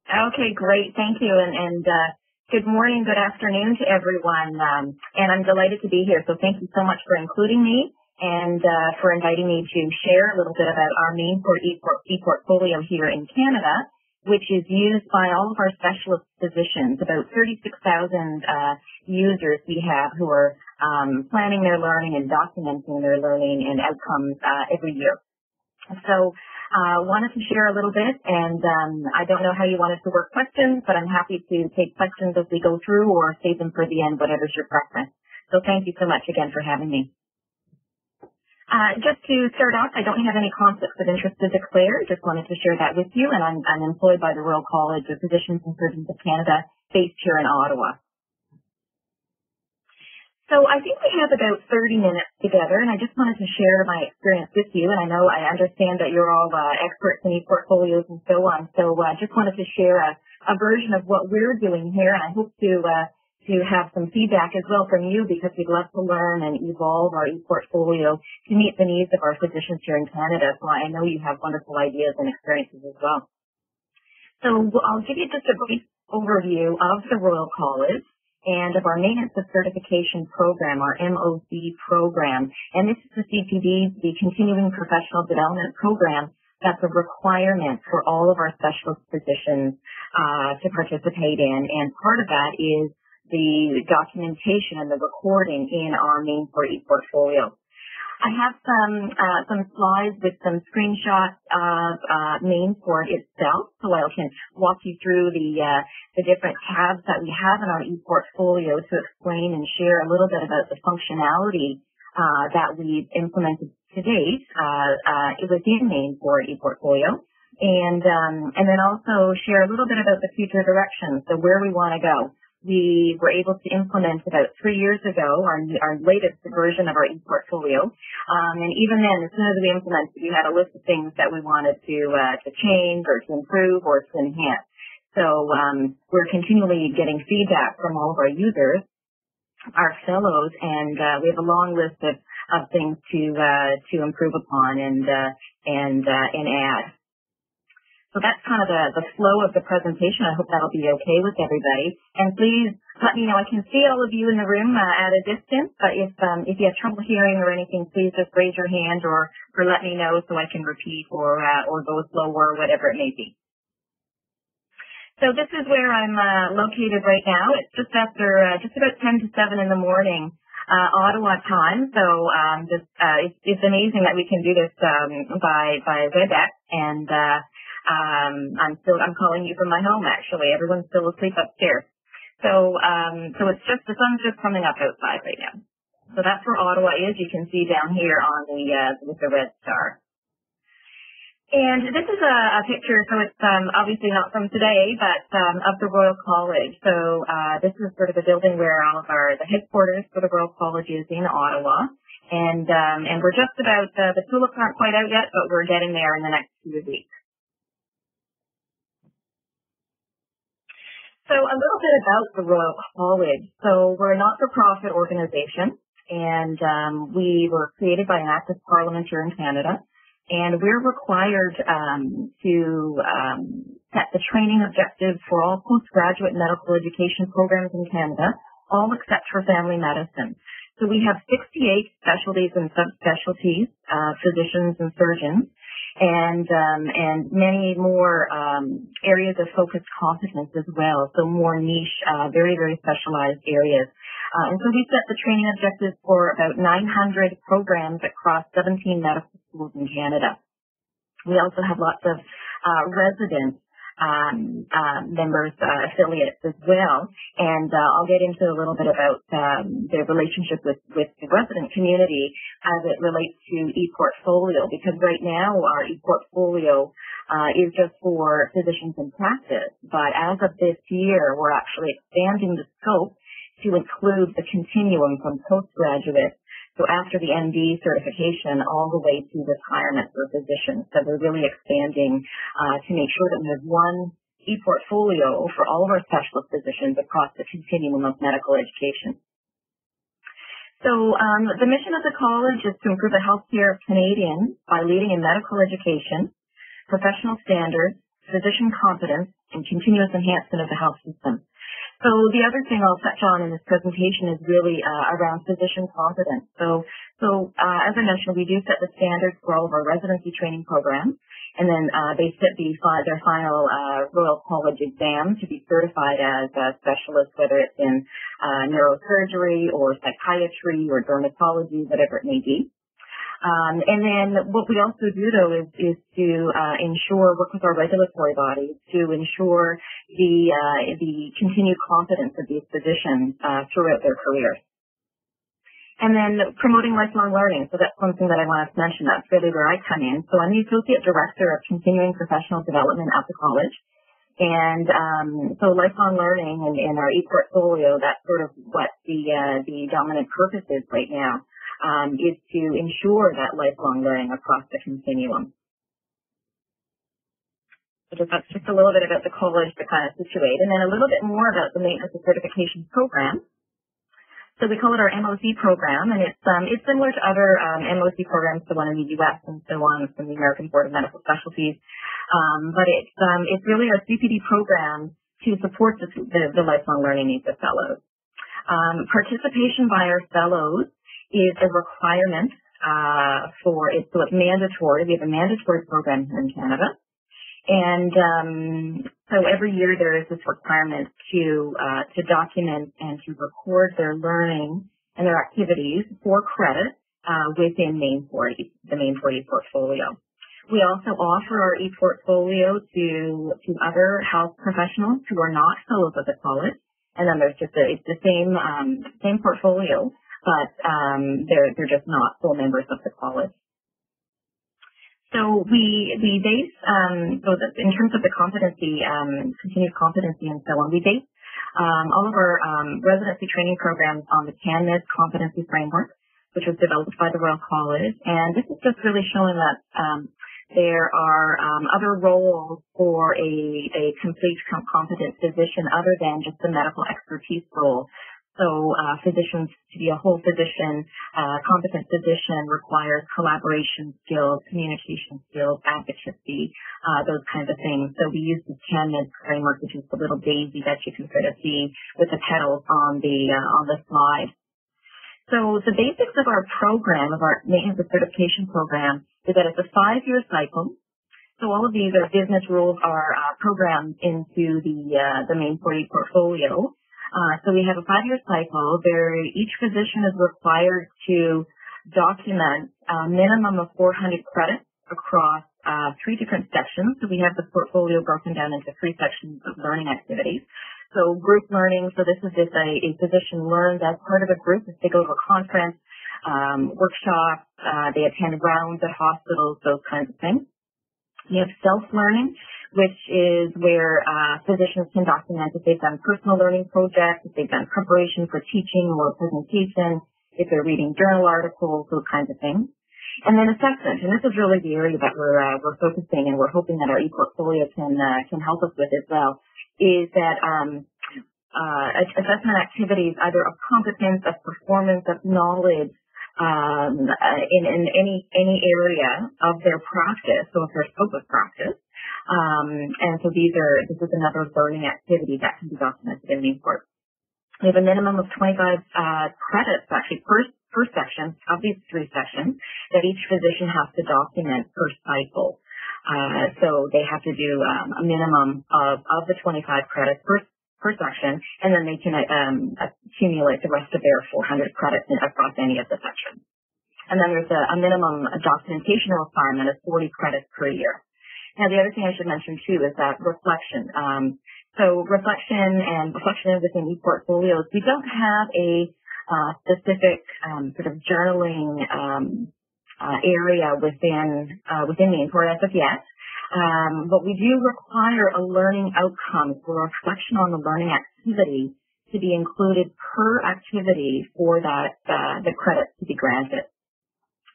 Okay, great. Thank you. And good morning, good afternoon to everyone. And I'm delighted to be here. So thank you so much for including me and for inviting me to share a little bit about our MAINPORT e-portfolio here in Canada, which is used by all of our specialist physicians, about 36,000 users we have who are planning their learning and documenting their learning and outcomes every year. So wanted to share a little bit, and I don't know how you wanted to work questions, but I'm happy to take questions as we go through or save them for the end, whatever's your preference. So thank you so much again for having me. Just to start off, I don't have any conflicts of interest to declare. Just wanted to share that with you, and I'm employed by the Royal College of Physicians and Surgeons of Canada, based here in Ottawa. So I think we have about 30 minutes together, and I just wanted to share my experience with you. And I understand that you're all experts in e-portfolios and so on. So I just wanted to share a version of what we're doing here, and I hope to have some feedback as well from you, because we'd love to learn and evolve our e-portfolio to meet the needs of our physicians here in Canada. So I know you have wonderful ideas and experiences as well. So I'll give you just a brief overview of the Royal College and of our Maintenance of Certification Program, our MOC program. And this is the CPD, the Continuing Professional Development Program, that's a requirement for all of our specialist physicians to participate in. And part of that is the documentation and the recording in our MAINPORT e-portfolio. I have some slides with some screenshots of MAINPORT itself, so I can walk you through the different tabs that we have in our e-portfolio to explain and share a little bit about the functionality that we've implemented to date within MAINPORT e-portfolio, and then also share a little bit about the future direction, so where we want to go. We were able to implement about 3 years ago our latest version of our e-portfolio. And even then, as soon as we implemented, we had a list of things that we wanted to change or to improve or to enhance. So we're continually getting feedback from all of our users, our fellows, and we have a long list of things to improve upon and add. So that's kind of the flow of the presentation. I hope that'll be okay with everybody. And please let me know. I can see all of you in the room at a distance, but if you have trouble hearing or anything, please just raise your hand or let me know so I can repeat or go slower or whatever it may be. So this is where I'm located right now. It's just after just about 10 to 7 in the morning. Ottawa time, so it's amazing that we can do this by WebEx, and I'm calling you from my home, actually. Everyone's still asleep upstairs. So it's just, the sun's just coming up outside right now. So that's where Ottawa is. You can see down here on with the red star. And this is a picture, so it's obviously not from today, but of the Royal College. So this is sort of the building where all of the headquarters for the Royal College is in Ottawa. And we're just about, the tulips aren't quite out yet, but we're getting there in the next few weeks. So a little bit about the Royal College. So we're a not-for-profit organization, and we were created by an act of Parliament here in Canada, and we're required to set the training objectives for all postgraduate medical education programs in Canada, all except for family medicine. So we have 68 specialties and subspecialties, physicians and surgeons, and many more areas of focused competence as well, so more niche, very, very specialized areas. And so we set the training objectives for about 900 programs across 17 medical schools in Canada. We also have lots of resident members, affiliates as well, and I'll get into a little bit about the relationship with the resident community as it relates to e-portfolio, because right now our e-portfolio is just for physicians in practice, but as of this year we're actually expanding the scope to include the continuum from postgraduate, so after the MD certification, all the way to retirement for physicians. So we're really expanding to make sure that we have one e-portfolio for all of our specialist physicians across the continuum of medical education. So the mission of the college is to improve the healthcare of Canadians by leading in medical education, professional standards, physician competence, and continuous enhancement of the health system. So the other thing I'll touch on in this presentation is really around physician competence. So as I mentioned, we do set the standards for all of our residency training programs, and then they sit their final Royal College exam to be certified as a specialist, whether it's in neurosurgery or psychiatry or dermatology, whatever it may be. And then what we also do, though, is to work with our regulatory bodies to ensure the continued competence of these physicians throughout their careers. And then promoting lifelong learning. So that's something that I wanted to mention. That's really where I come in. So I'm the Associate Director of Continuing Professional Development at the college. And so lifelong learning and our e-portfolio, that's sort of what the dominant purpose is right now. Is to ensure that lifelong learning across the continuum. So that's just a little bit about the college to kind of situate, and then a little bit more about the maintenance and certification program. So we call it our MOC program, and it's similar to other MOC programs, the one in the U.S. and so on from the American Board of Medical Specialties. But it's really our CPD program to support the lifelong learning needs of fellows. Participation by our fellows is a requirement so it's mandatory. We have a mandatory program here in Canada. And so every year there is this requirement to document and to record their learning and their activities for credit within MAINPORT, the MAINPORT e-portfolio. We also offer our e-portfolio to other health professionals who are not fellows of the college. And then there's it's the same portfolio, but they're just not full members of the college. So we base, in terms of the competency, continued competency and so on, we base all of our residency training programs on the CANMED competency framework, which was developed by the Royal College. And this is just really showing that there are other roles for a complete competent physician other than just the medical expertise role. So physicians, to be a whole physician, competent physician requires collaboration skills, communication skills, advocacy, those kinds of things. So we use the CANMED framework, which is the little daisy that you can sort of see with the petals on the slide. So the basics of our program, of our maintenance and certification program, is that it's a 5-year cycle. So all of these are business rules are programmed into the MAINPORT portfolio. So we have a 5-year cycle. Each physician is required to document a minimum of 400 credits across 3 different sections. So we have the portfolio broken down into 3 sections of learning activities. So group learning, so this is just a physician learns as part of a group. If they go to a conference, workshops, they attend rounds at hospitals, those kinds of things. We have self-learning, which is where physicians can document if they've done personal learning projects, if they've done preparation for teaching or presentation, if they're reading journal articles, those kinds of things. And then assessment, and this is really the area that we're focusing, and we're hoping that our e-portfolio can help us with as well, is that assessment activities, either of competence, of performance, of knowledge, in any area of their practice, so of their scope of practice. And so this is another learning activity that can be documented in MAINPORT. We have a minimum of 25 credits actually per section of these 3 sections that each physician has to document per cycle. So they have to do a minimum of the 25 credits per section, and then they can accumulate the rest of their 400 credits across any of the sections. And then there's a minimum documentation requirement of 40 credits per year. Now, the other thing I should mention, too, is that reflection. So reflection within e-portfolios, we don't have a specific sort of journaling area within MAINPORT as of yet. But we do require a learning outcome for reflection on the learning activity to be included per activity for that the credits to be granted.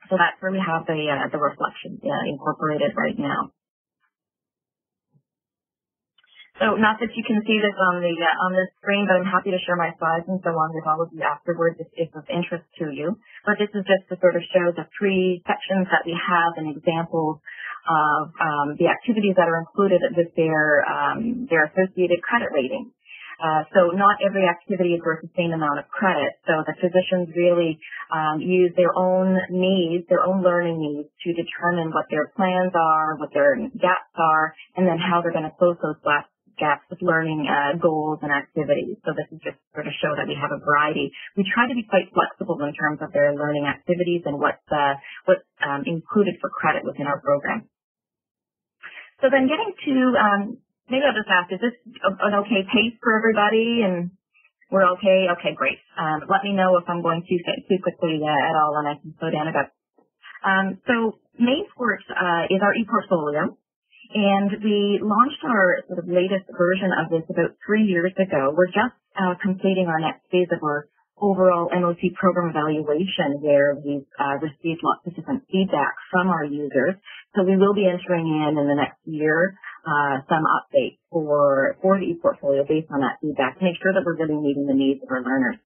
So that's where we have the reflection incorporated right now. So not that you can see this on the screen, but I'm happy to share my slides and so on with all of you afterwards if it's of interest to you. But this is just to sort of show the three sections that we have and examples of the activities that are included with their associated credit rating. So not every activity is worth the same amount of credit. So the physicians really use their own needs, their own learning needs to determine what their plans are, what their gaps are, and then how they're going to close those gaps with learning goals and activities. So this is just sort of show that we have a variety. We try to be quite flexible in terms of their learning activities and what's included for credit within our program. So then getting to, maybe I'll just ask, is this an okay pace for everybody? And we're okay? Okay, great. Let me know if I'm going too quickly at all, and I can slow down a bit. So MAINPORT is our e-portfolio. And we launched our sort of latest version of this about 3 years ago. We're just completing our next phase of our overall MOC program evaluation, where we've received lots of different feedback from our users. So we will be entering in the next year some updates for the e-portfolio based on that feedback to make sure that we're really meeting the needs of our learners.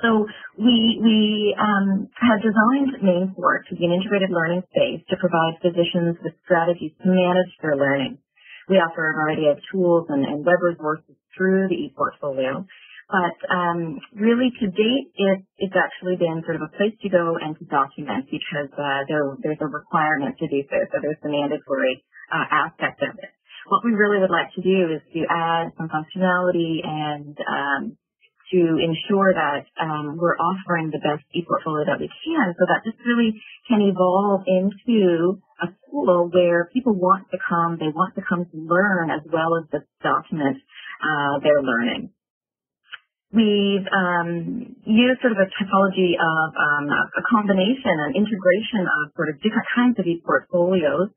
So we have designed MAINPORT to be an integrated learning space to provide physicians with strategies to manage their learning. We offer a variety of tools and web resources through the e-portfolio, but really to date it's actually been sort of a place to go and to document because there's a requirement to do so. So there's the mandatory aspect of it. What we really would like to do is to add some functionality and to ensure that we're offering the best e-portfolio that we can, so that this really can evolve into a school where people want to come, they want to come to learn as well as to document their learning. We've used sort of a typology of a combination, an integration of sort of different kinds of e-portfolios.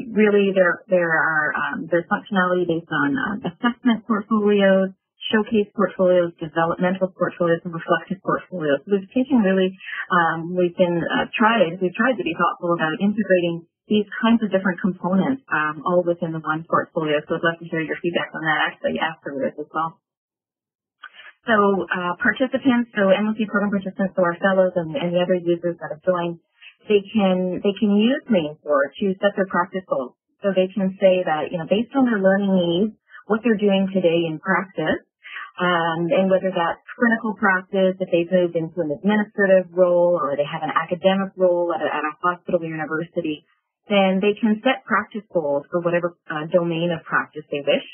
Really, there's functionality based on assessment portfolios, showcase portfolios, developmental portfolios, and reflective portfolios. So we've taken really, we've tried to be thoughtful about integrating these kinds of different components all within the one portfolio. So I'd love to hear your feedback on that actually afterwards as well. So participants, so MOC program participants, so our fellows and the other users that have joined, they can use MAINPORT to set their practice goals. So they can say that, based on their learning needs, what they're doing today in practice, and whether that's clinical practice, if they've moved into an administrative role or they have an academic role at a hospital or university, then they can set practice goals for whatever domain of practice they wish.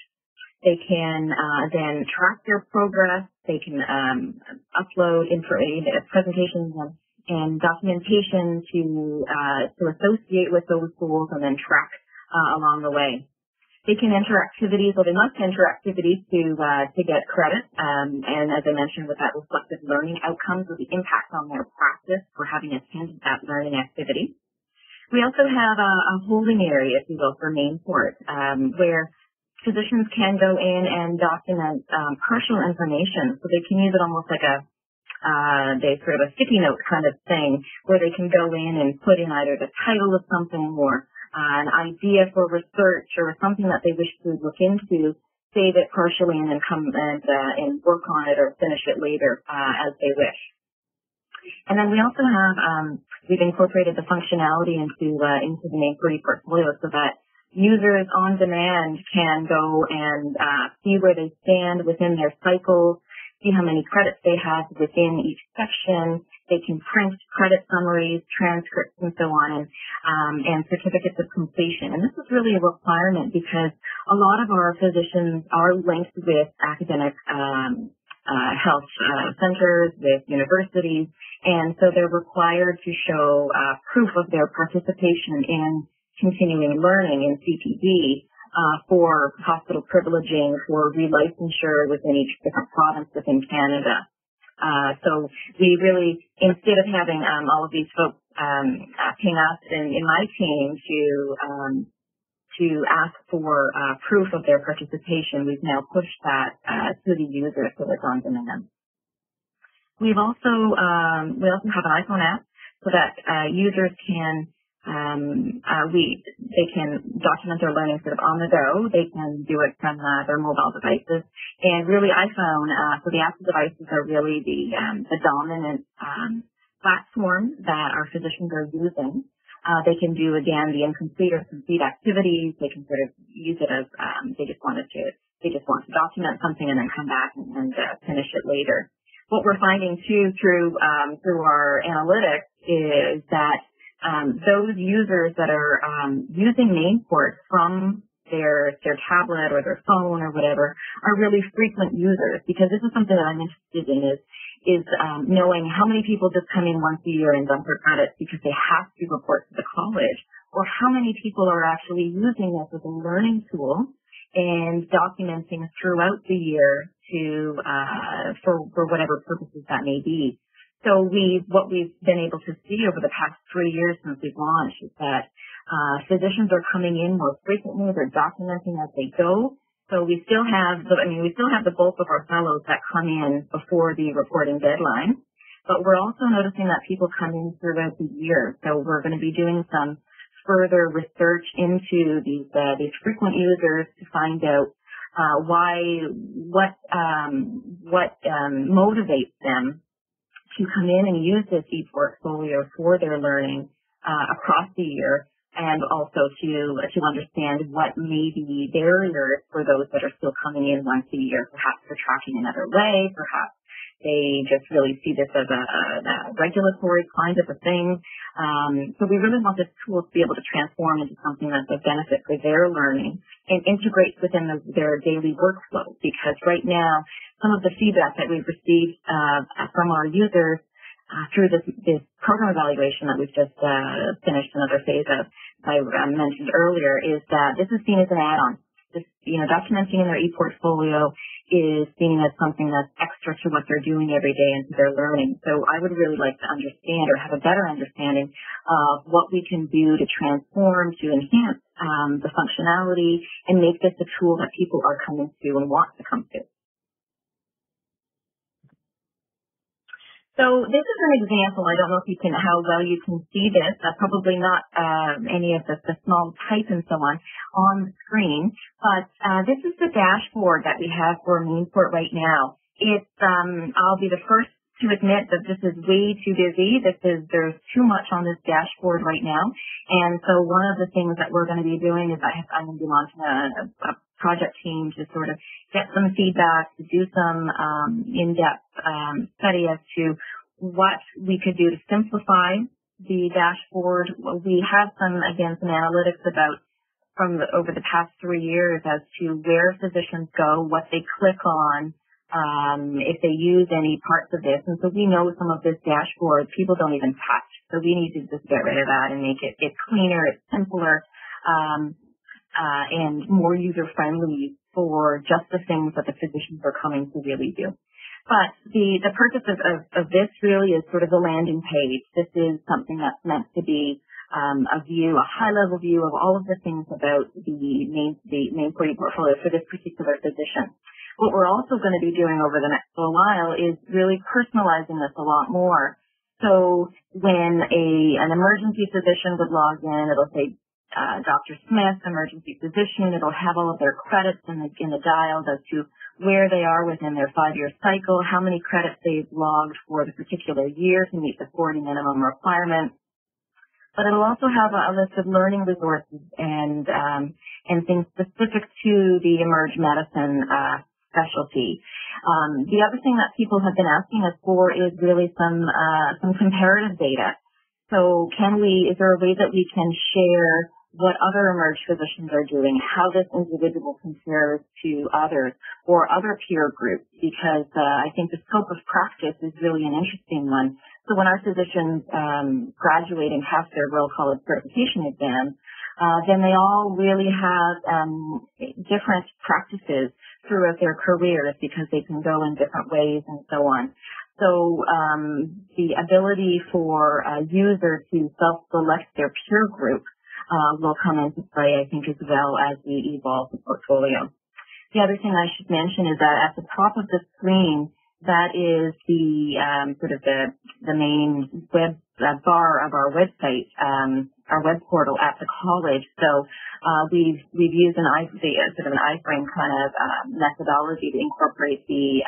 They can then track their progress. They can upload presentations and documentation to associate with those goals and then track along the way. They can enter activities, or they must enter activities to get credit. And as I mentioned, with that reflective learning outcomes or the impact on their practice for having attended that learning activity. We also have a holding area, if you will, for MAINPORT, where physicians can go in and document partial information. So they can use it almost like sort of a sticky note kind of thing, where they can go in and put in either the title of something or an idea for research or something that they wish to look into, save it partially and then come and work on it or finish it later as they wish. And then we also have, we've incorporated the functionality into the MAINPORT portfolio so that users on demand can go and see where they stand within their cycles, see how many credits they have within each section. They can print credit summaries, transcripts, and so on, and certificates of completion. And this is really a requirement because a lot of our physicians are linked with academic health centers, with universities, and so they're required to show proof of their participation in continuing learning in CPD for hospital privileging, for relicensure within each different province within Canada. So we really, instead of having all of these folks ping us in my team to ask for proof of their participation, we've now pushed that to the user so it's on demand. We also have an iPhone app so that users can they can document their learning sort of on the go. They can do it from their mobile devices. And really iPhone, so the Apple devices are really the dominant platform that our physicians are using. They can do, again, the incomplete or complete activities. They can sort of use it as they just want to document something and then come back and finish it later. What we're finding too through our analytics is that those users that are using MAINPORT from their tablet or their phone or whatever are really frequent users, because this is something that I'm interested in is knowing how many people just come in once a year and dump their credits because they have to report to the college, or how many people are actually using this as a learning tool and documenting throughout the year to for whatever purposes that may be. So what we've been able to see over the past 3 years since we've launched is that physicians are coming in more frequently. They're documenting as they go. So we still have the bulk of our fellows that come in before the reporting deadline, but we're also noticing that people come in throughout the year. So we're going to be doing some further research into these frequent users to find out what motivates them to come in and use this e-portfolio for their learning across the year, and also to understand what may be barriers for those that are still coming in once a year. Perhaps they're tracking another way, perhaps they just really see this as a regulatory kind of a thing. So we really want this tool to be able to transform into something that's a benefit for their learning and integrate within their daily workflow, because right now some of the feedback that we've received from our users through this program evaluation that we've just finished another phase of, I mentioned earlier, is that this is seen as an add-on. This, documenting in their e-portfolio is seen as something that's extra to what they're doing every day and to their learning. So I would really like to understand or have a better understanding of what we can do to transform, to enhance the functionality and make this a tool that people are coming to and want to come to. So this is an example. I don't know how well you can see this. Probably not any of the small type and so on the screen. But this is the dashboard that we have for MAINPORT right now. It's I'll be the first to admit that this is way too busy. There's too much on this dashboard right now. And so one of the things that we're going to be doing is I'm going to be launching a project team to sort of get some feedback, to do some in-depth study as to what we could do to simplify the dashboard. We have some analytics over the past 3 years as to where physicians go, what they click on, if they use any parts of this. And so we know some of this dashboard people don't even touch. So we need to just get rid of that and make it cleaner, it's simpler, and more user-friendly for just the things that the physicians are coming to really do. But the purpose of this really is sort of a landing page. This is something that's meant to be a high-level view of all of the things about the MAINPORT portfolio for this particular physician. What we're also going to be doing over the next little while is really personalizing this a lot more. So when an emergency physician would log in, it'll say Dr. Smith, emergency physician. It'll have all of their credits in the dials as to where they are within their 5-year cycle, how many credits they've logged for the particular year to meet the 40 minimum requirement. But it'll also have a list of learning resources and things specific to the emerge medicine specialty. The other thing that people have been asking us for is really some comparative data. So is there a way that we can share what other emerge physicians are doing, how this individual compares to others or other peer groups? Because I think the scope of practice is really an interesting one. So when our physicians graduate and pass their Royal College certification exam, then they all really have different practices throughout their careers because they can go in different ways and so on. So the ability for a user to self-select their peer group will come into play, I think, as well as we evolve the portfolio. The other thing I should mention is that at the top of the screen, that is the sort of the main web bar of our website our web portal at the college. So we've used sort of an iframe kind of methodology to incorporate the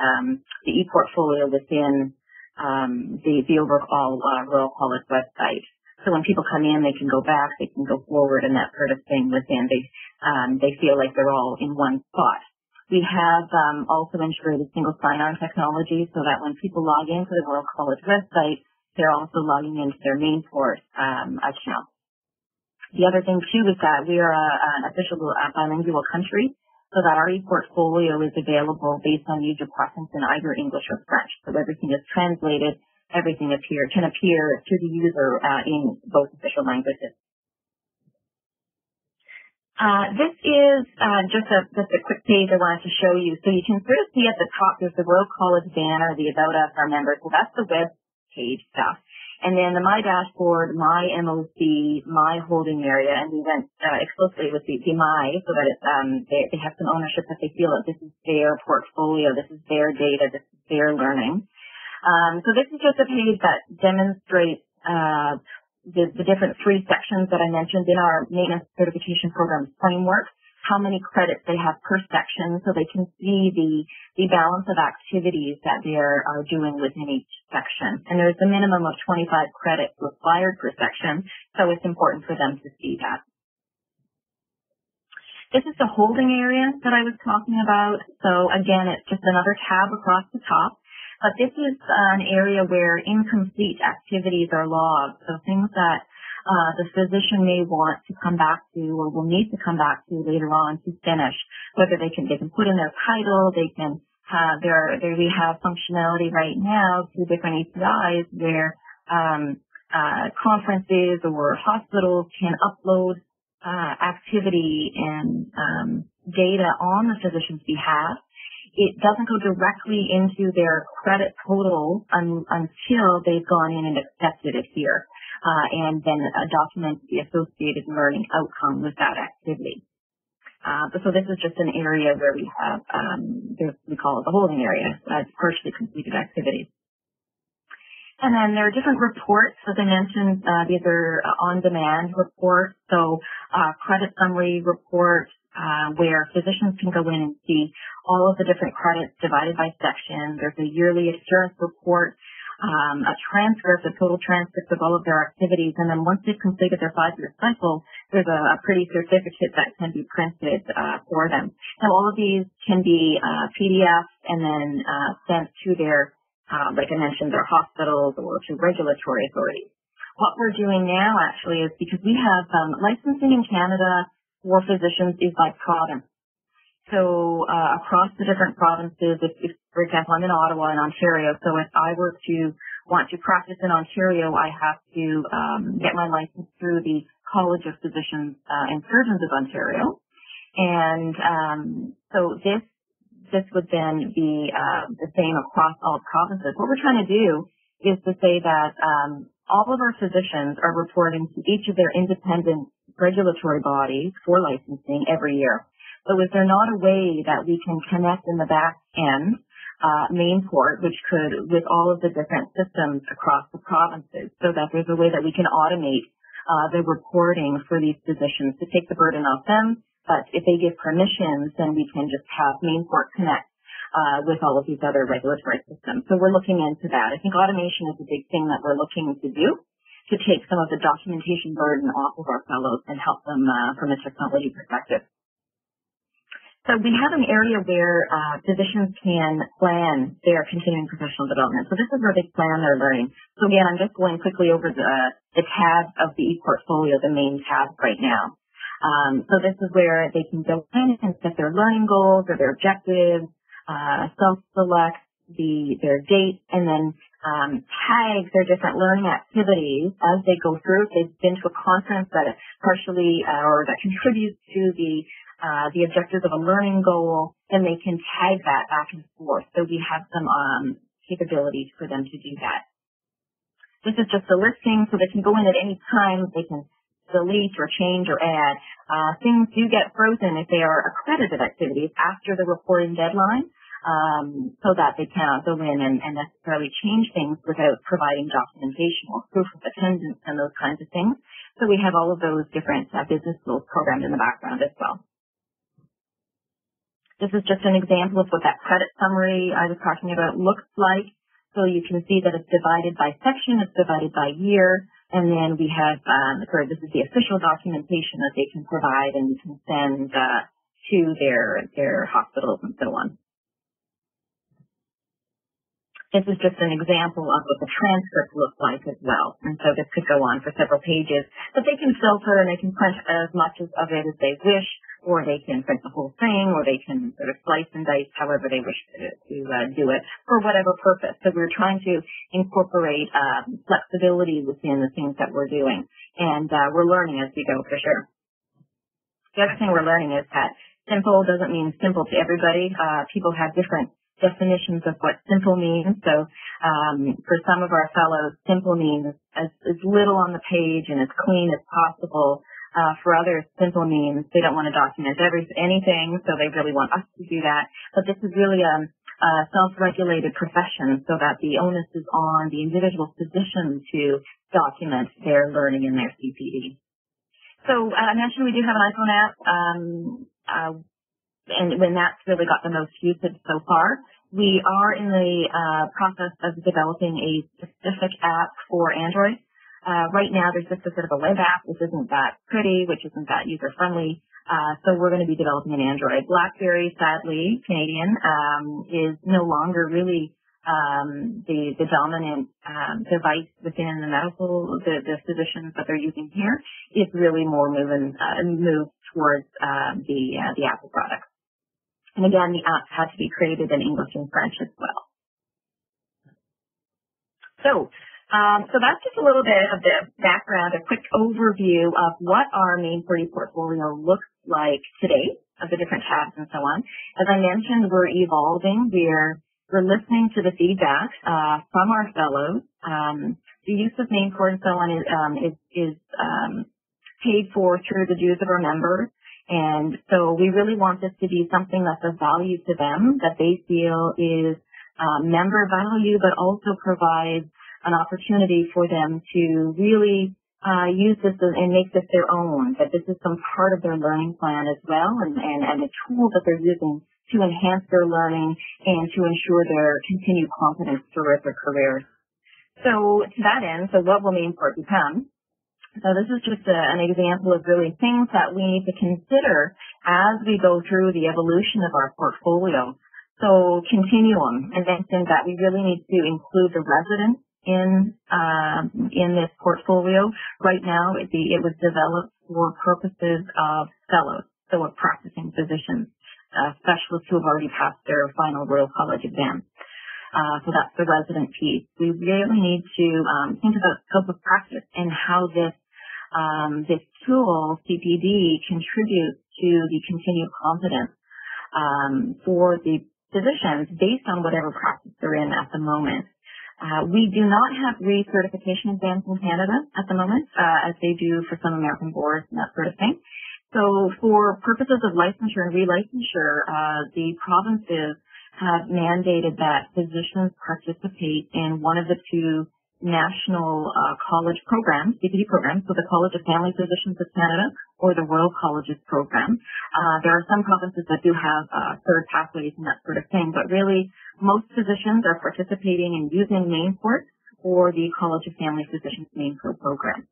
e-portfolio within the overall Royal College website. So when people come in, they can go back, they can go forward, and that sort of thing within. They feel like they're all in one spot. We have also integrated single sign-on technology so that when people log into the Royal College website, they're also logging into their MAINPORT account. The other thing, too, is that we are an official bilingual country, so that our e-portfolio is available based on user preference in either English or French. So everything is translated, everything can appear to the user in both official languages. This is just a quick page I wanted to show you. So you can sort of see at the top, there's the Royal College banner, the About Us, our members. So that's the web page stuff. And then the My Dashboard, My MOC, My Holding Area, and we went explicitly with the My so that it's, they have some ownership, that they feel that this is their portfolio, this is their data, this is their learning. So this is just a page that demonstrates the different three sections that I mentioned in our maintenance certification program framework, how many credits they have per section, so they can see the balance of activities that they are doing within each section. And there's a minimum of 25 credits required per section, so it's important for them to see that. This is the holding area that I was talking about. So again, it's just another tab across the top. But this is an area where incomplete activities are logged, so things that the physician may want to come back to or will need to come back to later on to finish. Whether they can put in their title, they can have we have functionality right now through different APIs where conferences or hospitals can upload activity and data on the physician's behalf. It doesn't go directly into their credit total until they've gone in and accepted it here, and then document the associated learning outcome with that activity. So this is just an area where we have, we call it the holding area, partially completed activities. And then there are different reports, as I mentioned. These are on-demand reports, so credit summary report, where physicians can go in and see all of the different credits divided by section. There's a yearly assurance report, a transcript, a total transcript of all of their activities, and then once they've completed their 5-year cycle, there's a pretty certificate that can be printed for them. Now, all of these can be PDF and then sent to their, like I mentioned, their hospitals or to regulatory authorities. What we're doing now, actually, is because we have licensing in Canada for physicians is by province. So across the different provinces, if, for example, I'm in Ottawa and Ontario, so if I were to want to practice in Ontario, I have to get my license through the College of Physicians and Surgeons of Ontario. And so this would then be the same across all provinces. What we're trying to do is to say that all of our physicians are reporting to each of their independent regulatory bodies for licensing every year. So is there not a way that we can connect in the back end, MAINPORT, which could, with all of the different systems across the provinces, so that there's a way that we can automate the reporting for these physicians to take the burden off them, but if they give permissions, then we can just have MAINPORT connect with all of these other regulatory systems. So we're looking into that. I think automation is a big thing that we're looking to do to take some of the documentation burden off of our fellows and help them from a technology perspective. So we have an area where physicians can plan their continuing professional development. So this is where they plan their learning. So again, I'm just going quickly over the tabs of the e-portfolio, the main tab right now. So this is where they can go in and set their learning goals or their objectives, self-select their date, and then tag their different learning activities as they go through. If they've been to a conference that partially or that contributes to the objectives of a learning goal, then they can tag that back and forth. So we have some capabilities for them to do that. This is just a listing, so they can go in at any time. They can delete or change or add. Things do get frozen if they are accredited activities after the reporting deadline, so that they cannot go in and necessarily change things without providing documentation or proof of attendance and those kinds of things. So we have all of those different business tools programmed in the background as well. This is just an example of what that credit summary I was talking about looks like. So you can see that it's divided by section, it's divided by year, and then we have, this is the official documentation that they can provide and you can send to their hospitals and so on. This is just an example of what the transcript looks like as well. And so this could go on for several pages, but they can filter and they can print as much of it as they wish, or they can print the whole thing, or they can sort of slice and dice however they wish to do it for whatever purpose. So we're trying to incorporate flexibility within the things that we're doing. And we're learning as we go for sure. The other thing we're learning is that simple doesn't mean simple to everybody. People have different definitions of what simple means. So for some of our fellows, simple means as little on the page and as clean as possible. For others, simple means they don't want to document anything, so they really want us to do that. But this is really a self-regulated profession, so that the onus is on the individual physician to document their learning in their CPD. So I mentioned we do have an iPhone app. And when that's really got the most usage so far. We are in the process of developing a specific app for Android. Right now, there's just a sort of a web app, which isn't that pretty, which isn't that user-friendly. So we're going to be developing an Android. BlackBerry, sadly, Canadian, is no longer really the dominant device within the the physicians that they're using here. It's really more moved towards the Apple product. And again, the apps had to be created in English and French as well. So that's just a little bit of the background, a quick overview of what our MAINPORT portfolio looks like today, of the different tabs and so on. As I mentioned, we're evolving. We're listening to the feedback from our fellows. The use of MAINPORT and so on is paid for through the dues of our members. And so we really want this to be something that's of value to them, that they feel is member value, but also provides an opportunity for them to really use this and make this their own, that this is some part of their learning plan as well, and a tool that they're using to enhance their learning and to ensure their continued competence throughout their careers. So to that end, so what will MAINPORT become? So this is just an example of really things that we need to consider as we go through the evolution of our portfolio. So continuum, I mentioned that we really need to include the residents in this portfolio. Right now, it was developed for purposes of fellows, so of practicing physicians, specialists who have already passed their final Royal College exam. So that's the resident piece. We really need to think about scope of practice and how this tool, CPD, contributes to the continued competence for the physicians based on whatever practice they're in at the moment. We do not have recertification exams in Canada at the moment, as they do for some American boards and that sort of thing. So for purposes of licensure and relicensure, the provinces have mandated that physicians participate in one of the two national college programs, CPD programs, so the College of Family Physicians of Canada or the Royal Colleges program. There are some provinces that do have third pathways and that sort of thing, but really most physicians are participating in using MAINPORT or the College of Family Physicians MAINPORT program.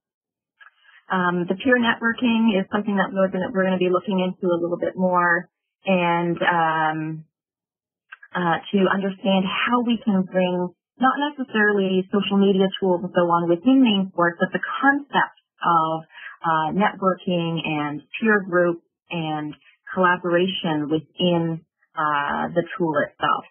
The peer networking is something that we're going to be looking into a little bit more, and to understand how we can bring not necessarily social media tools and so on within MAINPORT, but the concept of networking and peer group and collaboration within the tool itself.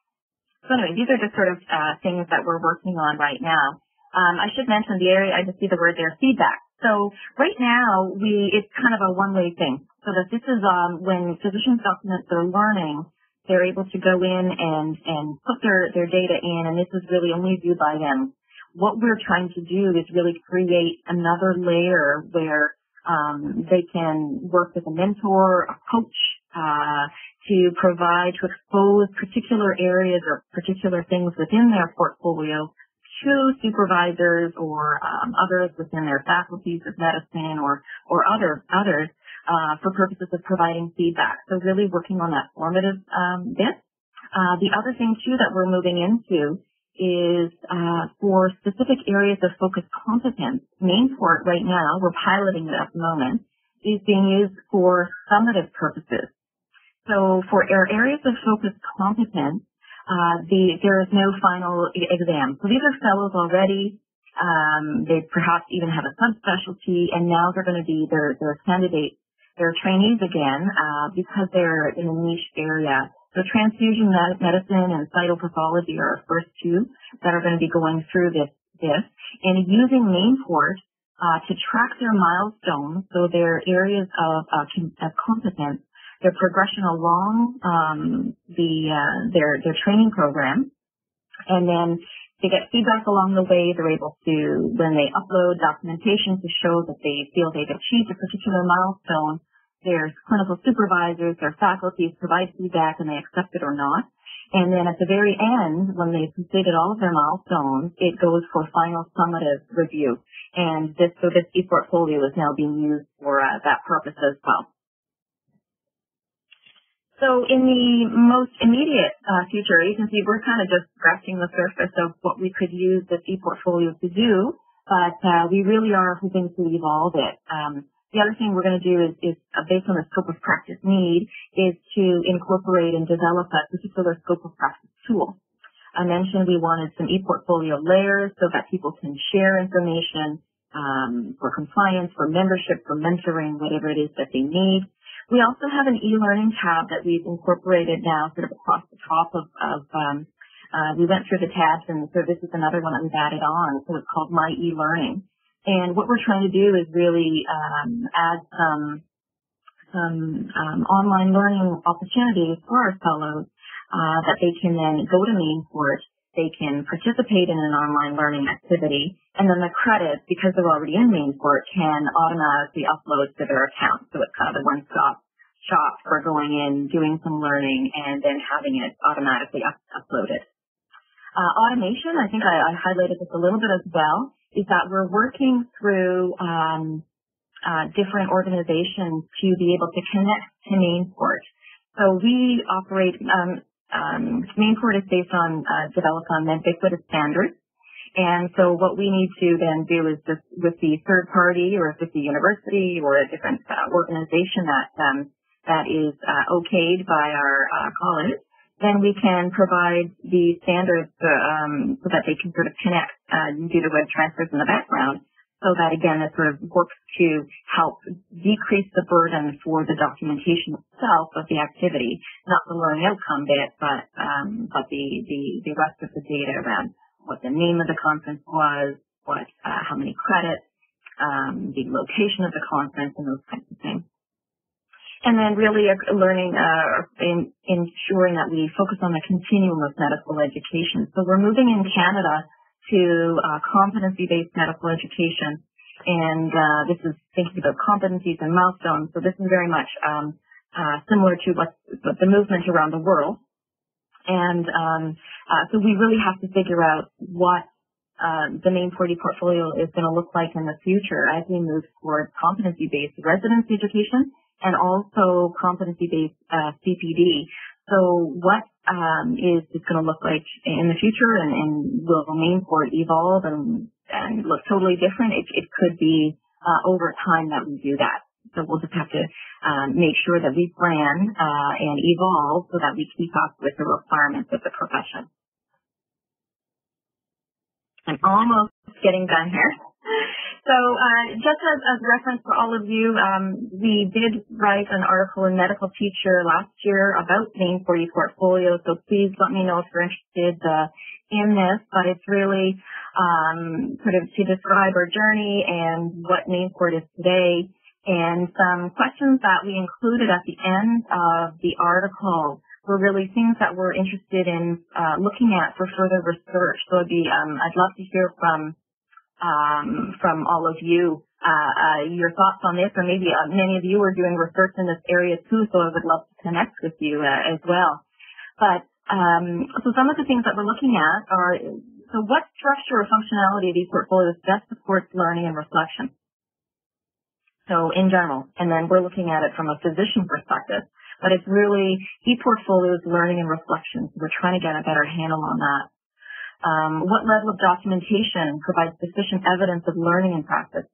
So anyway, these are just sort of things that we're working on right now. I should mention the area, I just see the word there, feedback. So right now, it's kind of a one-way thing. So that this is when physicians document their learning, they're able to go in and put their data in, and this is really only viewed by them. What we're trying to do is really create another layer where they can work with a mentor, a coach, to expose particular areas or particular things within their portfolio to supervisors or others within their faculties of medicine or others for purposes of providing feedback. So really working on that formative bit. The other thing too that we're moving into is for specific areas of focused competence. MAINPORT right now, we're piloting it at the moment, is being used for summative purposes. So for our areas of focused competence, there is no final exam. So these are fellows already. They perhaps even have a subspecialty, and now they're going to be their candidates, their trainees again, because they're in a niche area. So transfusion medicine and cytopathology are our first two that are going to be going through this, and using MAINPORT to track their milestones, so their areas of competence, their progression along their training program, and then they get feedback along the way. They're able to, when they upload documentation to show that they feel they've achieved a particular milestone, there's clinical supervisors, their faculties provide feedback and they accept it or not. And then at the very end, when they've completed all of their milestones, it goes for final summative review. And this ePortfolio is now being used for that purpose as well. So in the most immediate future, you can see we're kind of just scratching the surface of what we could use this ePortfolio to do, but we really are hoping to evolve it. The other thing we're going to do is based on the scope of practice need, is to incorporate and develop a particular scope of practice tool. I mentioned we wanted some ePortfolio layers so that people can share information for compliance, for membership, for mentoring, whatever it is that they need. We also have an e-learning tab that we've incorporated now sort of across the top of we went through the tabs, and so this is another one that we've added on. So it's called My E-Learning. And what we're trying to do is really add some online learning opportunities for our fellows that they can then go to MAINPORT, they can participate in an online learning activity, and then the credits, because they're already in MAINPORT, can automatically upload to their account. So it's kind of a one-stop shop for going in, doing some learning, and then having it automatically uploaded. Automation, I think I highlighted this a little bit as well, is that we're working through different organizations to be able to connect to MAINPORT. So we operate, MAINPORT is based on, developed on ubiquitous standards. And so what we need to then do is just with the third party, or if it's a university or a different organization that is okayed by our college, then we can provide the standards so that they can sort of connect and do the web transfers in the background, so that, again, it sort of works to help decrease the burden for the documentation itself of the activity, not the learning outcome bit, but the rest of the data around what the name of the conference was, how many credits, the location of the conference, and those kinds of things. And then really learning, ensuring that we focus on the continuum of medical education. So we're moving in Canada to competency-based medical education. And this is thinking about competencies and milestones. So this is very much similar to what the movement around the world. And so we really have to figure out what the MAINPORT ePortfolio is going to look like in the future as we move towards competency-based residency education and also competency-based CPD. So what is this going to look like in the future, and will MAINPORT evolve and look totally different? It could be over time that we do that. So we'll just have to make sure that we plan and evolve so that we keep up with the requirements of the profession. I'm almost getting done here. So just as reference for all of you, we did write an article in Medical Teacher last year about MAINPORT ePortfolio, so please let me know if you're interested in this, but it's really sort of to describe our journey and what MAINPORT is today, and some questions that we included at the end of the article were really things that we're interested in looking at for further research. So I'd love to hear from all of you your thoughts on this, or maybe many of you are doing research in this area too, so I would love to connect with you as well. But so some of the things that we're looking at are So what structure or functionality of ePortfolios best supports learning and reflection? So in general, and then we're looking at it from a physician perspective, but it's really ePortfolios, learning and reflection. So we're trying to get a better handle on that. What level of documentation provides sufficient evidence of learning and practice?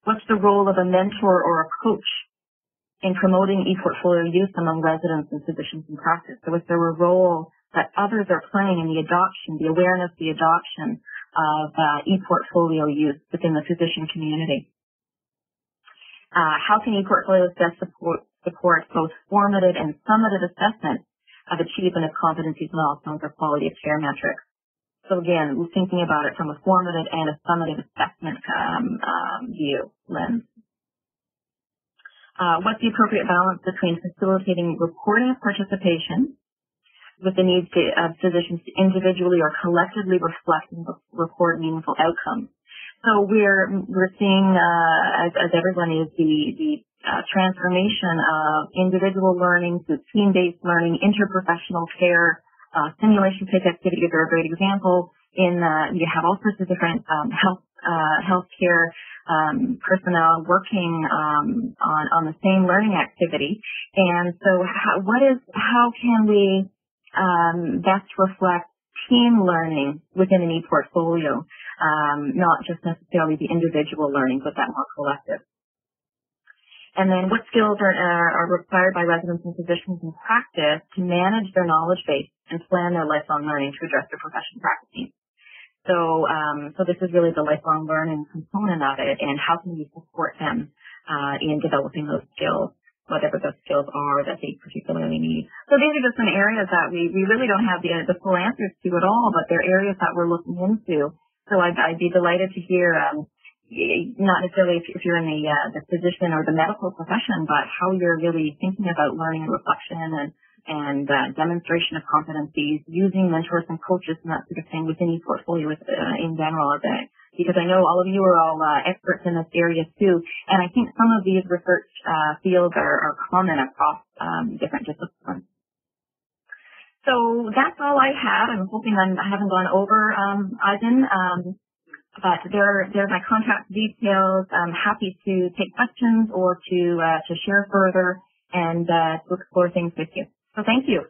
What's the role of a mentor or a coach in promoting ePortfolio use among residents and physicians in practice? So is there a role that others are playing in the adoption, the awareness, the adoption of ePortfolio use within the physician community? How can ePortfolios best support both formative and summative assessment of achievement of competencies, milestones, or quality of care metrics? So again, we're thinking about it from a formative and a summative assessment view lens. What's the appropriate balance between facilitating reporting of participation with the needs of physicians to individually or collectively reflect and report meaningful outcomes? So we're seeing, as everyone is, the transformation of individual learning to team-based learning, interprofessional care, simulation-based activities are a great example. You have all sorts of different healthcare personnel working on the same learning activity. And so how can we best reflect team learning within an ePortfolio, not just necessarily the individual learning, but that more collective. And then what skills are required by residents and physicians in practice to manage their knowledge base and plan their lifelong learning to address their profession practice needs? So this is really the lifelong learning component of it, and how can we support them in developing those skills, whatever those skills are that they particularly need. So these are just some areas that we really don't have the full answers to at all, but they're areas that we're looking into. So I'd be delighted to hear, not necessarily if you're in the physician or the medical profession, but how you're really thinking about learning and reflection and demonstration of competencies, using mentors and coaches and that sort of thing within ePortfolio in general. Because I know all of you are all experts in this area too, and I think some of these research fields are common across different disciplines. So that's all I have. I'm hoping I haven't gone over, Ivan, but there are my contact details. I'm happy to take questions or to share further and to explore things with you. So thank you.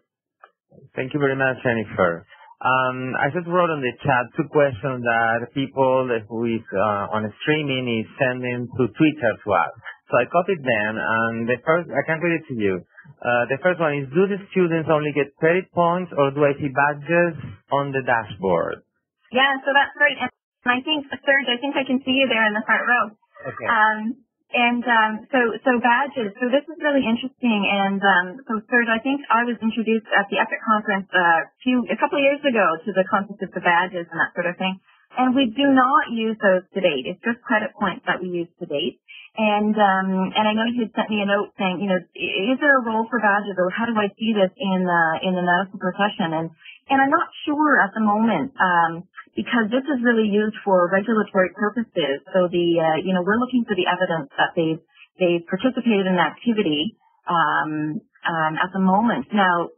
Thank you very much, Jennifer. I just wrote on the chat 2 questions that people who is on streaming is sending to Twitter to us. So I copied them, and the first, I can read it to you. The first one is, do the students only get credit points, or do I see badges on the dashboard? Yeah, so that's great. And I think, Serge, I think I can see you there in the front row. Okay. So badges. So this is really interesting. And so, Serge, I think I was introduced at the EPIC conference a couple of years ago to the concept of the badges and that sort of thing. And we do not use those to date. It's just credit points that we use to date. And I know you had sent me a note saying, is there a role for badges, or how do I see this in the medical profession? And I'm not sure at the moment, because this is really used for regulatory purposes. So we're looking for the evidence that they've participated in an activity, at the moment. Now,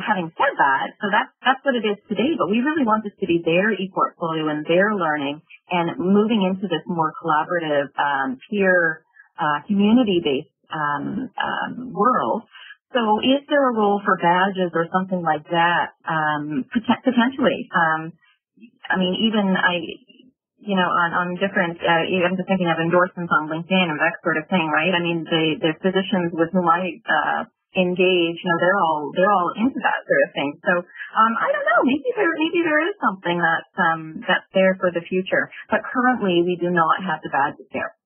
having said that, so that's what it is today, but we really want this to be their ePortfolio and their learning, and moving into this more collaborative, peer, community-based, world. So is there a role for badges or something like that? Potentially. I mean, even on different, I'm just thinking of endorsements on LinkedIn and that sort of thing, right? I mean, the physicians with whom I, engage, they're all into that sort of thing. So, I don't know, maybe there is something that's there for the future, but currently we do not have the badges there.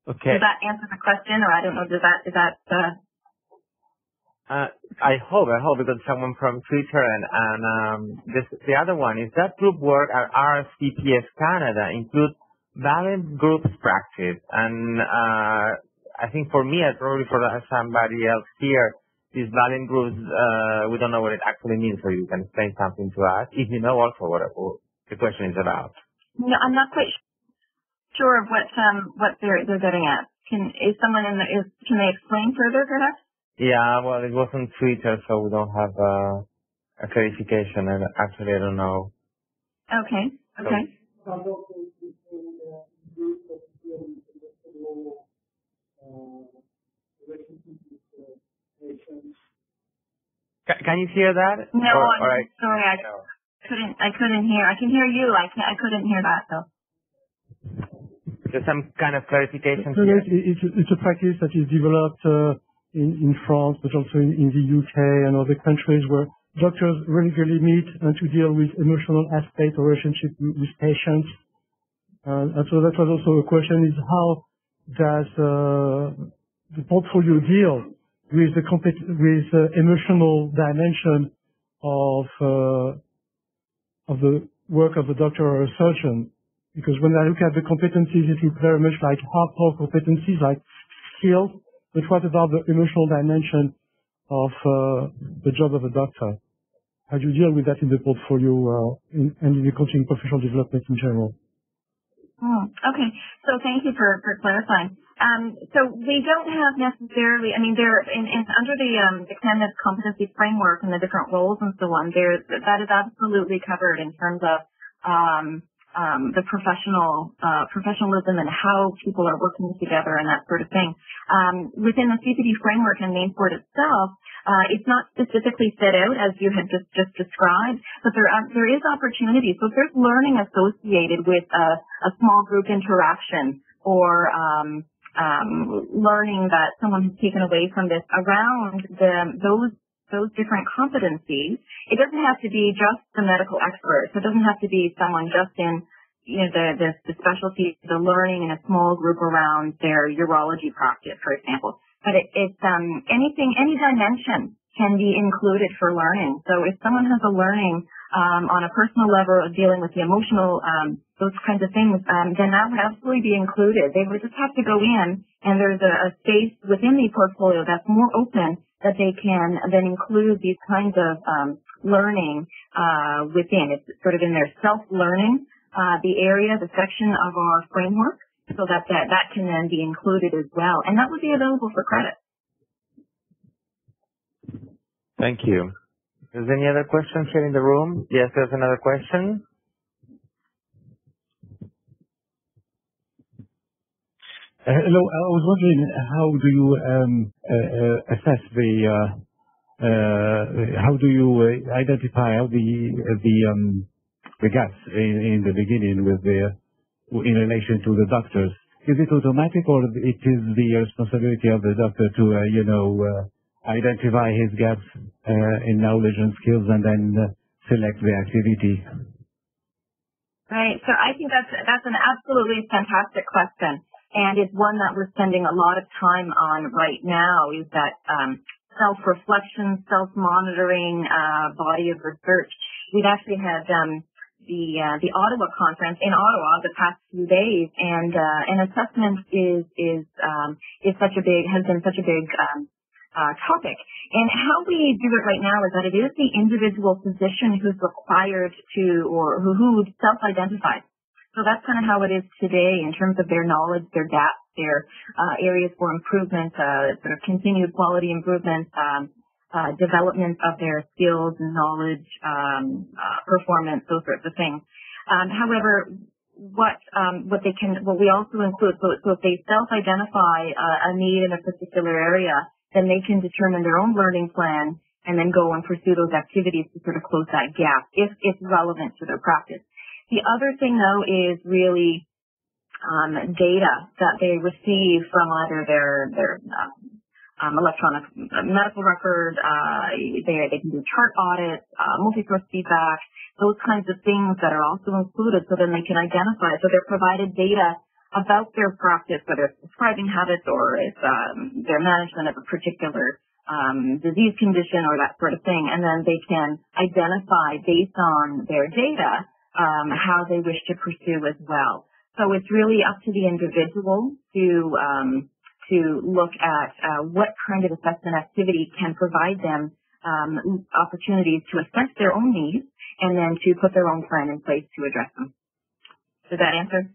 Okay. Does that answer the question, or I don't know, is that I hope because someone from Twitter and the other one is that group work at RCPS Canada include balanced groups practice, and I think for me, and probably for somebody else here, these balanced groups, we don't know what it actually means, so you can explain something to us if you know also what the question is about. No, I'm not quite sure of what they're getting at. Can they explain further, perhaps? Yeah, well, it was on Twitter, so we don't have a clarification. Actually, I don't know. Okay. Okay. Can you hear that? No, I'm sorry. I couldn't hear. I can hear you. I couldn't hear that though. Just some kind of clarification. So yes, it's a practice that is developed in France, but also in the UK and other countries where doctors regularly meet and to deal with emotional aspects or relationship with patients. And so that was also a question: is how does the portfolio deal with the emotional dimension of the work of a doctor or a surgeon? Because when I look at the competencies, it looks very much like hardcore competencies, like skills. But what about the emotional dimension of the job of a doctor? How do you deal with that in the portfolio and in the coaching professional development in general? Okay. So thank you for clarifying. So we don't have necessarily, I mean, there under the candidate competency framework and the different roles and so on, that is absolutely covered in terms of the professionalism and how people are working together and that sort of thing. Within the CPD framework and MAINPORT itself, it's not specifically set out as you had just described, but there is opportunity. So if there's learning associated with a small group interaction or learning that someone has taken away from this around those different competencies, it doesn't have to be just the medical expert. So it doesn't have to be someone just in, the specialty, the learning in a small group around their urology practice, for example. But it's any dimension can be included for learning. So if someone has a learning on a personal level of dealing with the emotional, those kinds of things, then that would absolutely be included. They would just have to go in, and there's a space within the portfolio that's more open that they can then include these kinds of learning within. It's sort of in their self-learning, the section of our framework, so that can then be included as well. And that would be available for credit. Thank you. Is there any other questions here in the room? Yes, there's another question. Hello, I was wondering, how do you assess how do you identify the gaps in the beginning in relation to the doctors? Is it automatic, or it is the responsibility of the doctor to identify his gaps in knowledge and skills and then select the activity? Right. So I think that's an absolutely fantastic question. And it's one that we're spending a lot of time on right now, is that self-reflection, self-monitoring body of research. We've actually had the Ottawa conference in Ottawa the past few days, and assessment has been such a big topic. And how we do it right now is that it is the individual physician who's required to, or who self-identifies. So that's kind of how it is today in terms of their knowledge, their gaps, their areas for improvement, sort of continued quality improvement, development of their skills and knowledge, performance, those sorts of things. However, what we also include, so if they self-identify a need in a particular area, then they can determine their own learning plan and then go and pursue those activities to sort of close that gap if it's relevant to their practice. The other thing, though, is really data that they receive from either their electronic medical record. They can do chart audits, multi-source feedback, those kinds of things that are also included, so then they can identify. So they're provided data about their practice, whether it's prescribing habits or it's their management of a particular disease condition or that sort of thing, and then they can identify based on their data how they wish to pursue as well. So it's really up to the individual to look at what kind of assessment activity can provide them opportunities to assess their own needs and then to put their own plan in place to address them. Did that answer?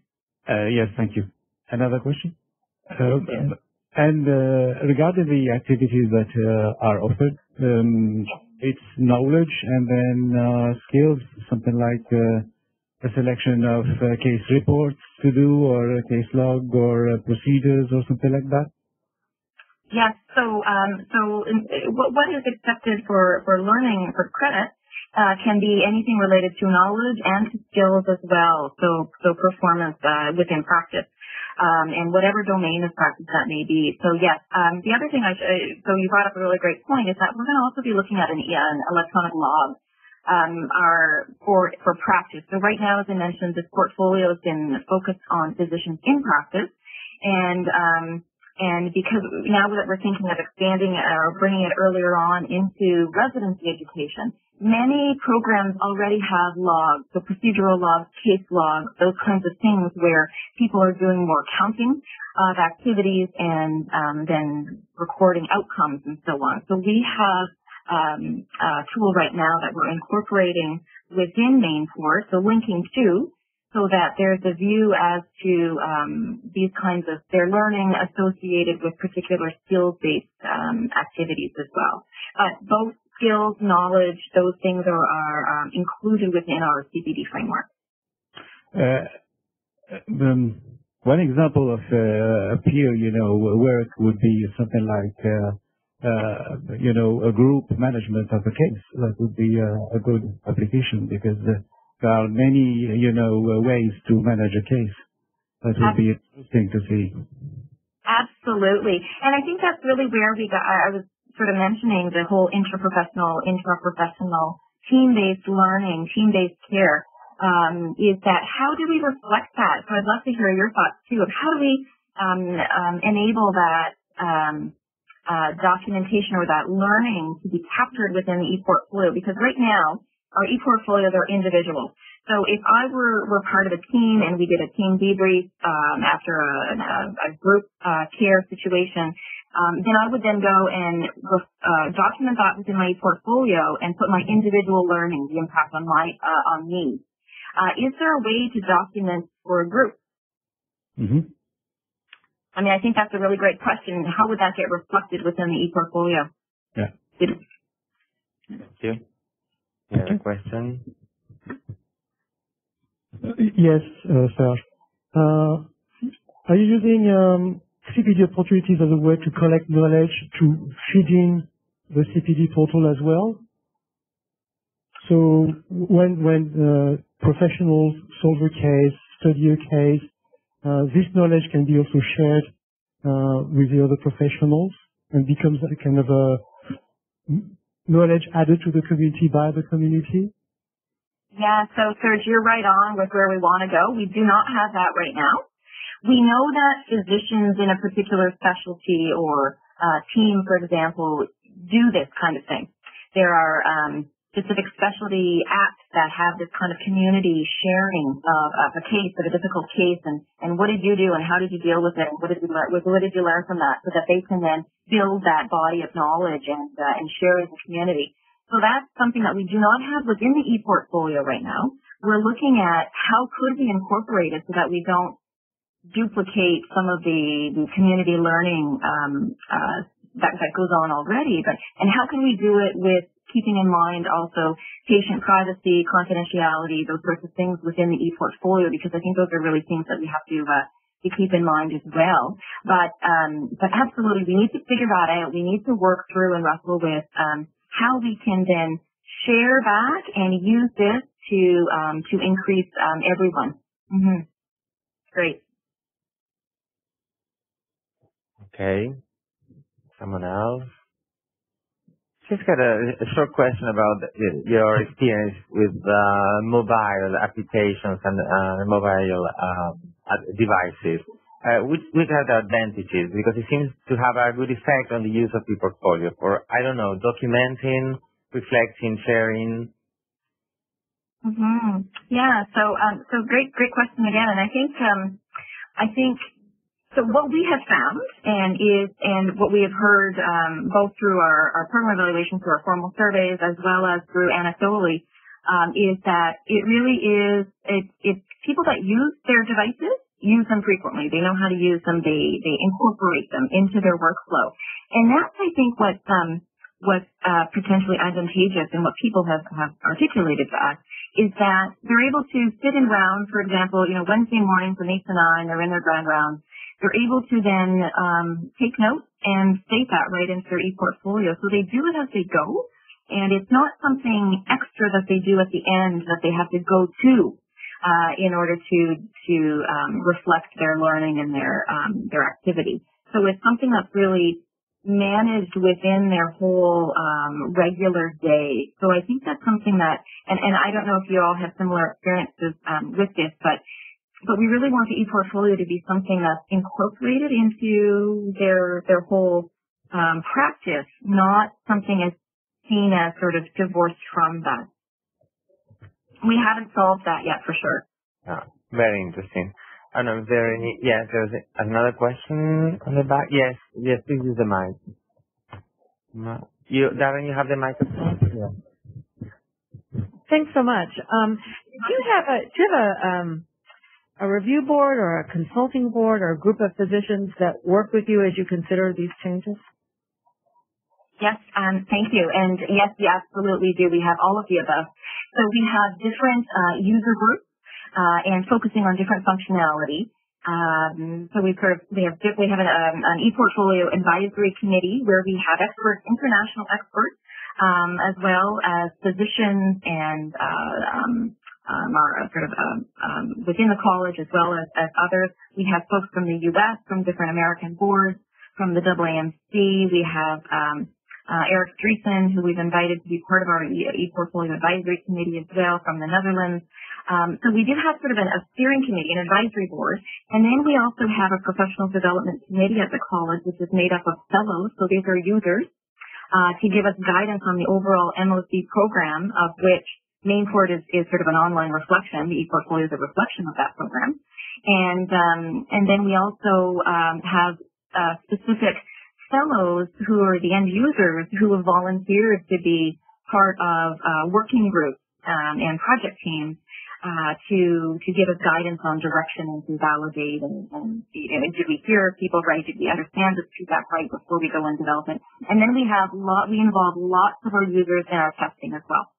Yes, thank you. Another question? And regarding the activities that are offered, it's knowledge and then skills, something like a selection of case reports to do, or a case log, or procedures, or something like that? Yes. What is accepted for learning for credit can be anything related to knowledge and to skills as well. So performance within practice, and whatever domain of practice that may be. So yes. The other thing so you brought up a really great point is that we're going to also be looking at an electronic log. For practice. So right now, as I mentioned, this portfolio has been focused on physicians in practice, and because now that we're thinking of expanding or bringing it earlier on into residency education, many programs already have logs, so procedural logs, case logs, those kinds of things where people are doing more counting of activities and then recording outcomes and so on. So we have a tool right now that we're incorporating within MAINPORT, so linking to, so that there's a view as to these kinds of their learning associated with particular skills-based activities as well. Both skills, knowledge, those things are included within our CPD framework. One example of a peer, work would be something like a group management of a case. That would be a good application, because there are many, ways to manage a case. That would be interesting to see. Absolutely. And I think that's really where I was sort of mentioning the whole intraprofessional, team-based learning, team-based care, is that how do we reflect that? So I'd love to hear your thoughts too of how do we enable that documentation or that learning to be captured within the ePortfolio, because right now our ePortfolios are individual. So if I were part of a team and we did a team debrief after a group care situation, then I would then go and document that within my ePortfolio and put my individual learning, the impact on me. Is there a way to document for a group? Mm-hmm. I mean, I think that's a really great question. How would that get reflected within the ePortfolio? Yeah. Thank you. You have a question? Yes, Serge. Are you using CPD opportunities as a way to collect knowledge to feed in the CPD portal as well? So when professionals solve a case, study a case, this knowledge can be also shared with the other professionals and becomes a kind of a knowledge added to the community by the community? Yeah, so Serge, you're right on with where we want to go. We do not have that right now. We know that physicians in a particular specialty or team, for example, do this kind of thing. There are specific specialty apps that have this kind of community sharing of a case, of a difficult case, and what did you do and how did you deal with it, and what did you learn from that, so that they can then build that body of knowledge and share as a community. So that's something that we do not have within the ePortfolio right now. We're looking at how could we incorporate it so that we don't duplicate some of the community learning that goes on already, and how can we do it with keeping in mind also patient privacy, confidentiality, those sorts of things within the ePortfolio, because I think those are really things that we have to keep in mind as well. But absolutely, we need to figure that out. We need to work through and wrestle with how we can then share that and use this to increase everyone. Mm-hmm. Great. Okay. Someone else? Just got a short question about your experience with mobile applications and mobile devices. Which are the advantages? Because it seems to have a good effect on the use of the portfolio for, I don't know, documenting, reflecting, sharing. Mm-hmm. Yeah. So great question again. And I think. So what we have found and what we have heard both through our program evaluations, through our formal surveys, as well as through anecdotally, is that it really is it's people that use their devices use them frequently. They know how to use them. They incorporate them into their workflow. And that's, I think, what's potentially advantageous and what people have articulated to us is that they're able to sit in rounds, for example, Wednesday mornings when 8 to 9, they're in their grand rounds. They're able to then take notes and state that right into their e-portfolio. So they do it as they go, and it's not something extra that they do at the end that they have to go to in order to reflect their learning and their activity. So it's something that's really managed within their whole regular day. So I think that's something that, and I don't know if you all have similar experiences with this, but we really want the e-portfolio to be something that's incorporated into their whole practice, not something as seen as sort of divorced from that. We haven't solved that yet, for sure. Very interesting. I don't know if there are any. Yes, there's another question on the back. Yes, this is the mic. Darren, you have the microphone? Yeah. Thanks so much. Do you have a review board or a consulting board or a group of physicians that work with you as you consider these changes? Yes, thank you. And yes, we absolutely do. We have all of the above. So we have different user groups and focusing on different functionality. So we have an e-portfolio advisory committee where we have experts, international experts, as well as physicians and within the college as well as others. We have folks from the U.S., from different American boards, from the AAMC. We have Eric Dreesen, who we've invited to be part of our e-portfolio advisory committee as well, from the Netherlands. So we do have sort of a steering committee, an advisory board, and then we also have a professional development committee at the college, which is made up of fellows, so these are users, to give us guidance on the overall MOC program, of which MAINPORT is sort of an online reflection. The e-portfolio is a reflection of that program. And then we also have specific fellows who are the end users who have volunteered to be part of working groups and project teams to give us guidance on direction and to validate and did we hear people right? Did we understand the feedback right before we go in development? And then we involve lots of our users in our testing as well.